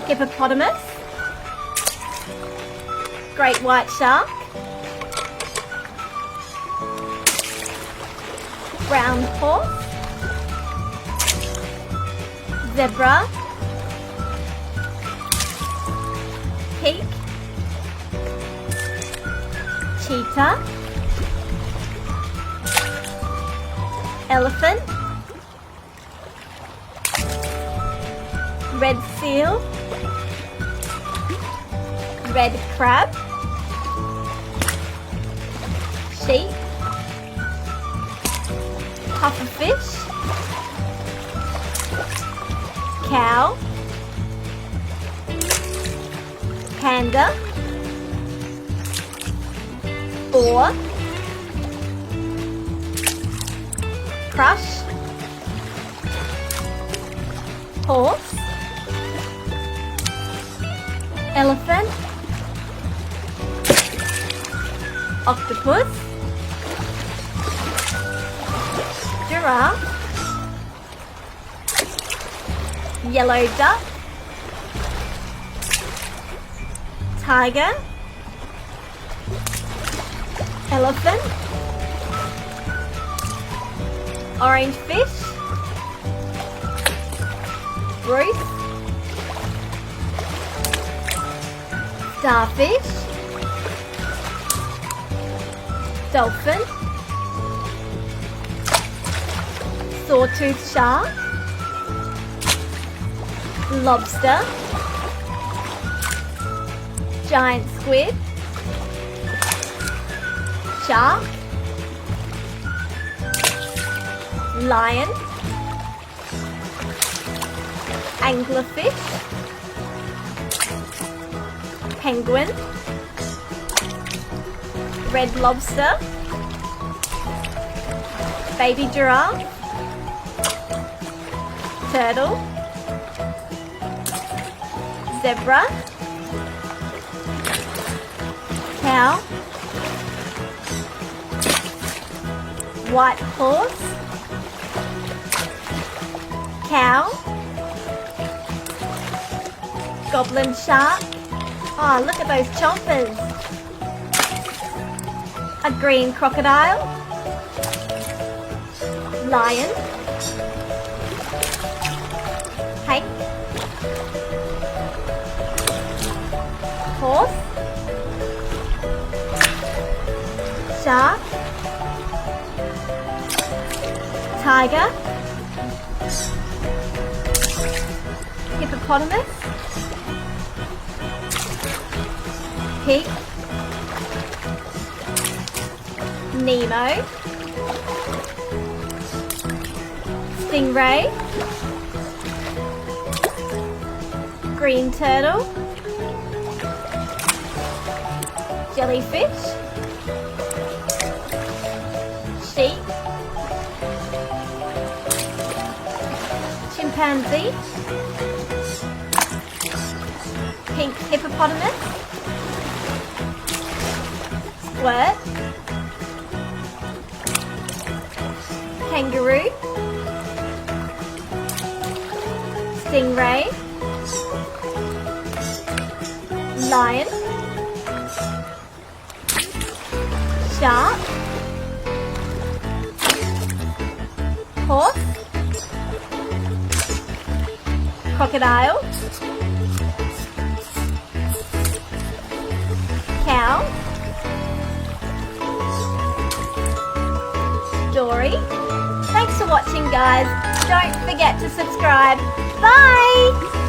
hippopotamus, great white shark, brown horse, zebra, pig, cheetah, elephant, red seal, red crab, sheep, pufferfish, cow, panda, boar, thrush, horse, elephant, octopus, giraffe, yellow duck, tiger, elephant, orange fish, Bruce, starfish, dolphin, sawtooth shark, lobster, giant squid, shark, lion, anglerfish, penguin, red lobster, baby giraffe, turtle, zebra, cow, white horse, cow, goblin shark. Oh, look at those chompers. A green crocodile, lion, hake, horse, shark, tiger, hippopotamus, pig, Nemo, stingray, green turtle, jellyfish, sheep, chimpanzee, pink hippopotamus, squirt, kangaroo, stingray, lion, shark, horse, crocodile, cow, Dory. Thanks for watching, guys. Don't forget to subscribe. Bye!